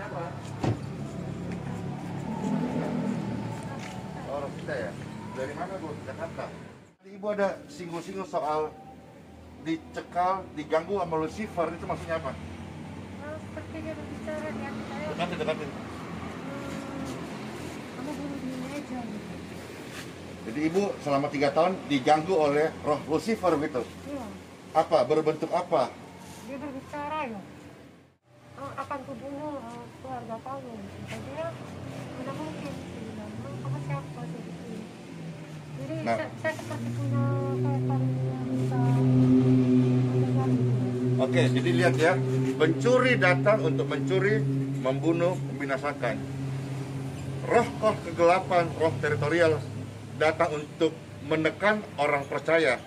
siapa? Oh, Rosita ya? Dari mana Bu? Jakarta. Ibu ada singgung-singgung soal dicekal, diganggu sama Lucifer, itu maksudnya apa? Seperti dia berbicara di hati saya. Dekatin. Kamu bunuh diri aja gitu. Jadi ibu selama 3 tahun diganggu oleh roh Lucifer gitu. Iya. Apa? Berbentuk apa? Dia berbicara ya. Akan kubunuh keluarga kamu. Saya bilang, mana mungkin. Saya bilang, emang kamu siapa? Saya gitu. Jadi Nah. saya seperti punya kaitan yang bisa mendengar gitu. Oke, jadi lihat ya, pencuri datang untuk mencuri, membunuh, membinasakan. Roh kegelapan, roh teritorial datang untuk menekan orang percaya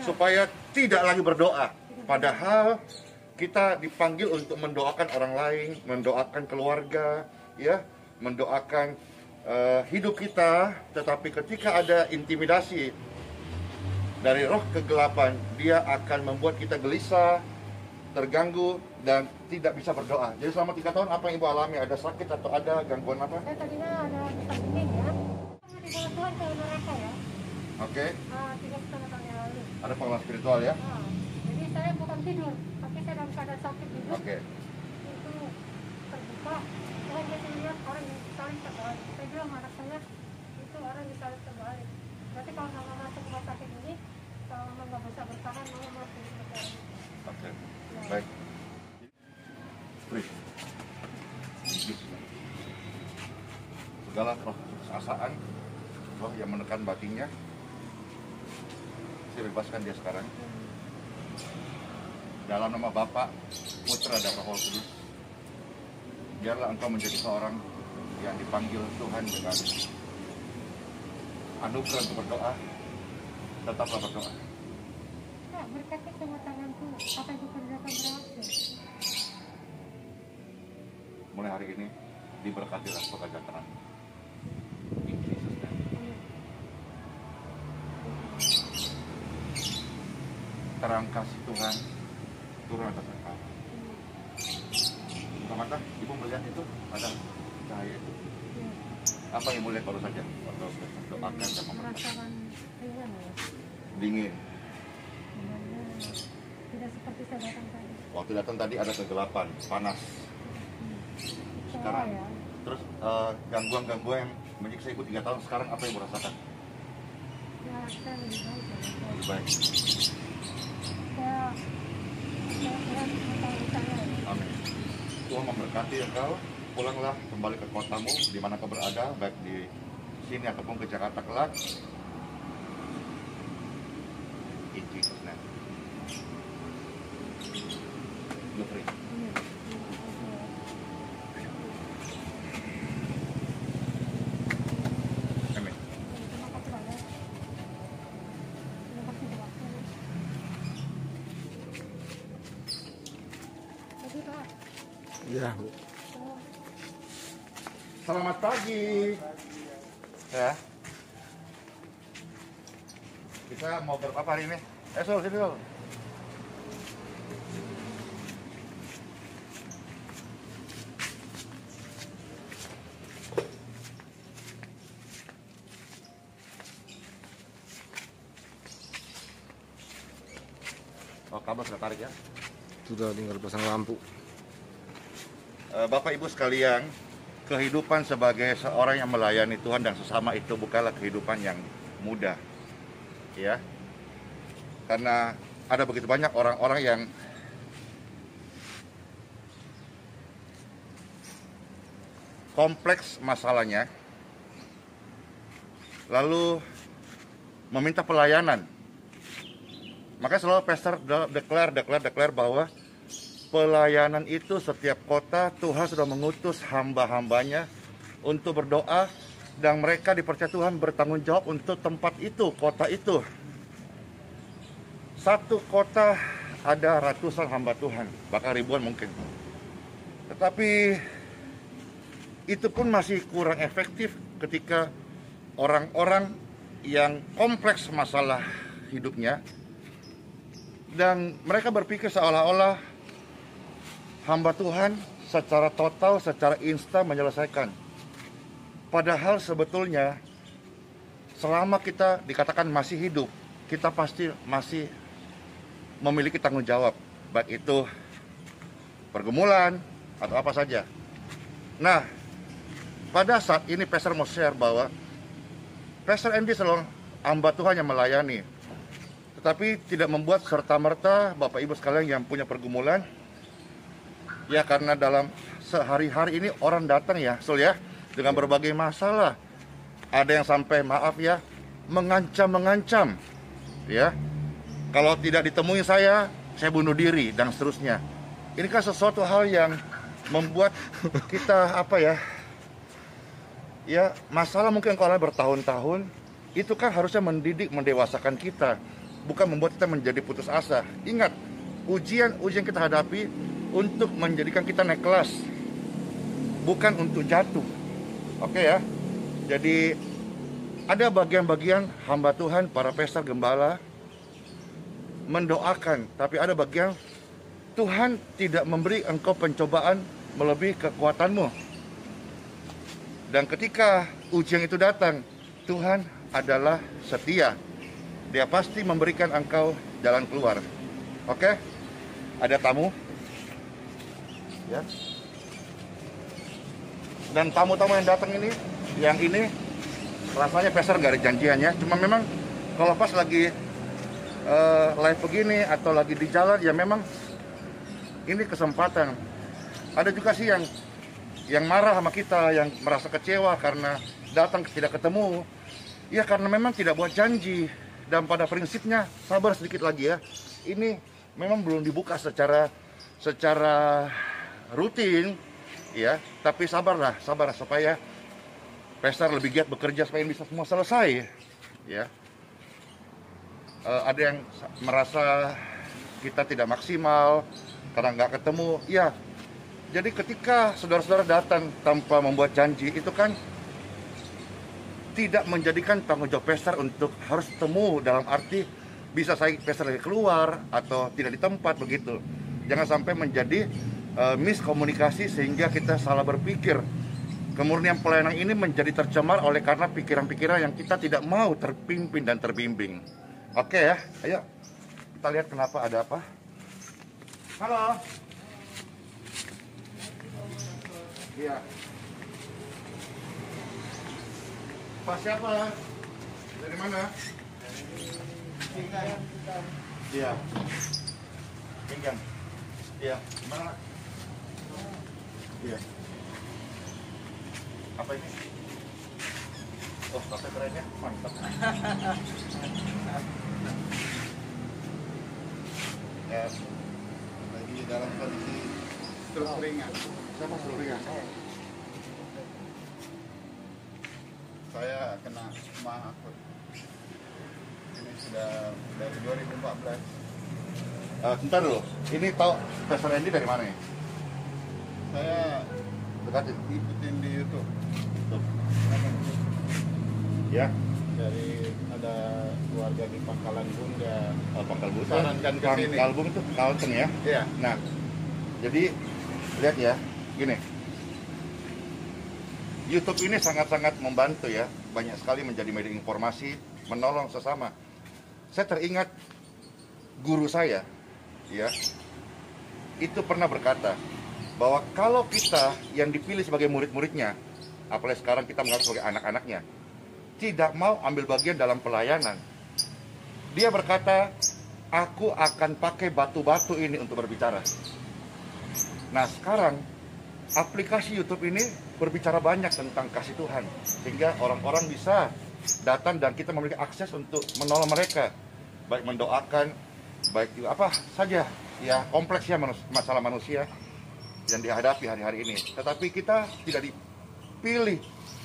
supaya tidak lagi berdoa. Padahal kita dipanggil untuk mendoakan orang lain, mendoakan keluarga, ya, mendoakan hidup kita. Tetapi ketika ada intimidasi dari roh kegelapan, dia akan membuat kita gelisah, terganggu, dan tidak bisa berdoa. Jadi selama 3 tahun apa yang ibu alami? Ada sakit atau ada gangguan apa? Saya tadinya ada bisa ini ya. Dibawa Tuhan ke neraka ya. Oke. 3,5 tahun yang lalu. Ada pengalaman spiritual ya? Jadi saya bukan tidur, tapi saya dalam keadaan sakit gitu. Oke. Itu terbuka. Tuhan jadi lihat orang yang salib terbalik. Saya bilang anak saya itu orang yang salib terbalik. Berarti kalau mama masuk rumah sakit ini, kalau mama nggak bisa bertahan, mama mati. Oke. Baik. Free. Segala roh keasaan, roh yang menekan batinnya, saya bebaskan dia sekarang. Dalam nama Bapa, Putra, dan Roh Kudus, biarlah engkau menjadi seorang yang dipanggil Tuhan dengan anugerah untuk berdoa. Tetaplah berdoa. Nah, berkati sama tanganku, apa yang kukerjakan berhasil. Mulai hari ini, diberkatilah pekerjaan tanganmu. In Jesus' name. Terang kasih Tuhan turun atas engkau. Buka mata, ibu melihat itu ada cahaya itu. Apa yang ibu lihat baru saja? Waktu doakan dan memerintah. Merasakan ringan ya. Dingin. Tidak seperti saya datang tadi. Waktu datang tadi ada kegelapan, panas. Sekarang, ya. terus gangguan-gangguan yang menyiksa ibu 3 tahun, sekarang apa yang ibu rasakan? Ya, saya lebih baik ya. Lebih baik. Saya mengetahui saya ya. Amin. Tuhan memberkati engkau. Pulanglah kembali ke kotamu, di mana kau berada, baik di sini ataupun ke Jakarta kelak. In Jesus' name. You're free. Amin. Terima kasih banyak. Terima kasih waktunya. Jadi Pak. Ya. Selamat pagi. Ya. Kita mau berapa hari ini? Sol, sini Sol. Oh, kabel sudah tarik ya? Sudah tinggal pasang lampu. Bapak Ibu sekalian, kehidupan sebagai seorang yang melayani Tuhan dan sesama itu bukanlah kehidupan yang mudah, ya. Karena ada begitu banyak orang-orang yang kompleks masalahnya, lalu meminta pelayanan. Maka selalu pastor declare bahwa pelayanan itu setiap kota Tuhan sudah mengutus hamba-hambanya untuk berdoa, dan mereka dipercaya Tuhan bertanggung jawab untuk tempat itu, kota itu. Satu kota ada ratusan hamba Tuhan, bahkan ribuan mungkin. Tetapi itu pun masih kurang efektif ketika orang-orang yang kompleks masalah hidupnya, dan mereka berpikir seolah-olah hamba Tuhan secara total, secara instan menyelesaikan. Padahal sebetulnya selama kita dikatakan masih hidup, kita pasti masih memiliki tanggung jawab, baik itu pergumulan atau apa saja. Nah, pada saat ini Pastor mau share bahwa Pastor Andy selalu hamba Tuhan yang melayani, tetapi tidak membuat serta-merta Bapak Ibu sekalian yang punya pergumulan. Ya, karena dalam sehari-hari ini orang datang ya, ya, dengan berbagai masalah. Ada yang sampai maaf ya, mengancam, ya. Kalau tidak ditemui saya bunuh diri dan seterusnya. Ini kan sesuatu hal yang membuat kita apa ya? Ya, masalah mungkin kalau bertahun-tahun itu kan harusnya mendidik, mendewasakan kita, bukan membuat kita menjadi putus asa. Ingat, ujian kita hadapi untuk menjadikan kita naik kelas, bukan untuk jatuh. Oke ya. Jadi ada bagian-bagian hamba Tuhan, para pastor, gembala mendoakan, tapi ada bagian Tuhan tidak memberi engkau pencobaan melebihi kekuatanmu. Dan ketika ujian itu datang, Tuhan adalah setia. Dia pasti memberikan engkau jalan keluar. Oke? Ada tamu? Ya. Dan tamu-tamu yang datang ini, yang ini rasanya pastor nggak ada janjiannya. Cuma memang kalau pas lagi live begini atau lagi di jalan, ya memang ini kesempatan. Ada juga sih yang marah sama kita, yang merasa kecewa karena datang tidak ketemu. Ya karena memang tidak buat janji. Dan pada prinsipnya sabar sedikit lagi ya. Ini memang belum dibuka secara rutin, ya. Tapi sabar supaya pastor lebih giat bekerja supaya bisa semua selesai, ya. Ada yang merasa kita tidak maksimal karena nggak ketemu, ya. Jadi ketika saudara-saudara datang tanpa membuat janji, itu kan tidak menjadikan tanggung jawab pastor untuk harus ketemu, dalam arti bisa saya pastor lagi keluar atau tidak di tempat begitu. Jangan sampai menjadi miskomunikasi sehingga kita salah berpikir. Kemurnian pelayanan ini menjadi tercemar oleh karena pikiran-pikiran yang kita tidak mau terpimpin dan terbimbing. Oke ya, ayo kita lihat kenapa ada apa. Halo. Iya. Pak siapa? Dari mana? Iya. Pinggang. Iya. Gimana? Iya. Apa ini? Oh, kafe kerennya mantap. Ya, lagi dalam kondisi stroke ringan. Siapa stroke ringan? Saya kena mah akut. Ini sudah dari 2014. Bentar dulu. Ini tahu Pastor Andy dari mana ya? Saya dekatin, ikutin di YouTube. Ya. Dari ada keluarga di Pangkalan Bunda. Pangkal Bunda. Sarankan ke sini. Pangkal Bunda itu Kalteng ya? Iya. Nah, jadi lihat ya, gini. YouTube ini sangat-sangat membantu ya, banyak sekali menjadi media informasi, menolong sesama. Saya teringat guru saya, ya, itu pernah berkata bahwa kalau kita yang dipilih sebagai murid-muridnya, apalagi sekarang kita menganggap sebagai anak-anaknya, tidak mau ambil bagian dalam pelayanan, dia berkata, aku akan pakai batu-batu ini untuk berbicara. Nah sekarang aplikasi YouTube ini berbicara banyak tentang kasih Tuhan, sehingga orang-orang bisa datang dan kita memiliki akses untuk menolong mereka, baik mendoakan, baik juga apa saja ya kompleksnya masalah manusia yang dihadapi hari-hari ini. Tetapi kita tidak dipilih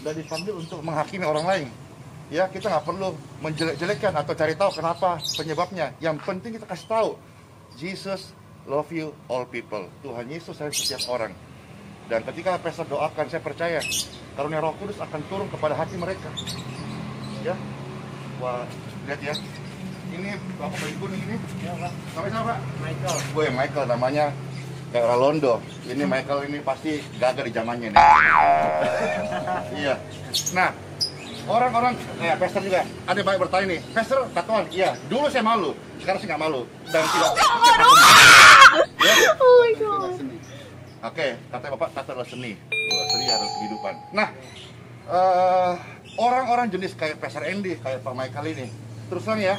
dan dipanggil untuk menghakimi orang lain. Ya, kita nggak perlu menjelek-jelekan atau cari tahu kenapa penyebabnya. Yang penting kita kasih tahu, Jesus love you all people. Tuhan Yesus sayang setiap orang. Dan ketika pastor doakan, saya percaya karunia Roh Kudus akan turun kepada hati mereka. Ya, wah, lihat ya. Ini Bapak baju kuning ini. Ya, Pak. Sampai siapa, Pak? Michael. Gue Michael namanya. kayak Rolando. Ini Michael ini pasti gagal di zamannya nih. Iya. Nah, orang-orang, ya Pastor juga, ada yang banyak bertanya nih, Pastor tatoan, iya, dulu saya malu, sekarang saya nggak malu, dan tidak. Ya. Oh my god. Oke, kata Bapak, tato adalah seni, seni adalah kehidupan. Nah, orang-orang jenis kayak Pastor Andy, kayak Pak Michael ini, terus terang ya,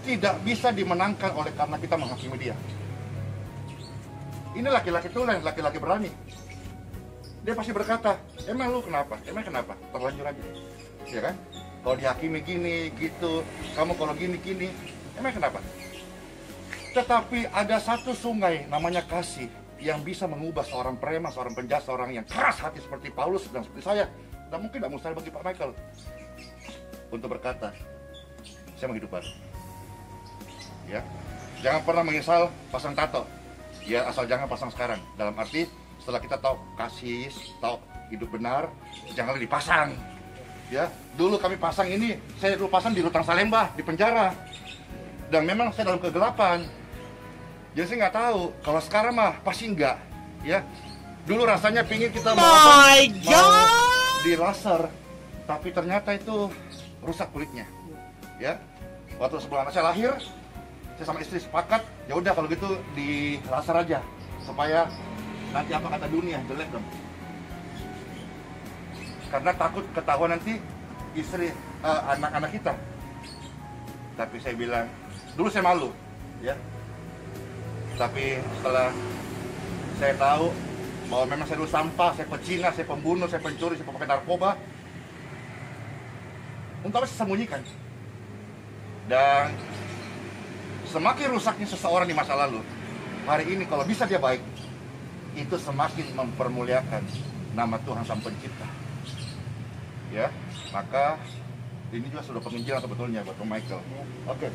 tidak bisa dimenangkan oleh karena kita menghakimi dia. Ini laki-laki tulen, laki-laki berani. Dia pasti berkata, emang lu kenapa? Emang kenapa? Terlanjur aja. Ya kan? Kalau dihakimi gini, gitu, kamu kalau gini, emang kenapa? Tetapi ada satu sungai namanya kasih yang bisa mengubah seorang preman, seorang penjahat, seorang yang keras hati seperti Paulus dan seperti saya. Dan mungkin tidak mustahil bagi Pak Michael untuk berkata, saya mau hidup baru. Ya, jangan pernah menyesal pasang tato. Ya, asal jangan pasang sekarang. Dalam arti setelah kita tahu kasih, tahu hidup benar, jangan lagi dipasang. Ya, dulu kami pasang ini, saya dulu pasang di Rutan Salemba, di penjara. Dan memang saya dalam kegelapan. Jadi saya nggak tahu. Kalau sekarang mah pasti enggak. Ya, dulu rasanya pingin kita mau di laser, tapi ternyata itu rusak kulitnya. Ya, waktu sebelum anak saya lahir, saya sama istri sepakat, ya udah kalau gitu di laser aja supaya nanti apa kata dunia jelek dong. Karena takut ketahuan nanti istri anak-anak kita. Tapi saya bilang, dulu saya malu, ya. Tapi setelah saya tahu bahwa memang saya dulu sampah, saya pecina, saya pembunuh, saya pencuri, saya pemakai narkoba, untuk apa saya sembunyikan? Dan semakin rusaknya seseorang di masa lalu, hari ini kalau bisa dia baik, itu semakin mempermuliakan nama Tuhan Sang Pencipta. Ya, maka ini juga sudah penginjilan sebetulnya buat Michael. Oke.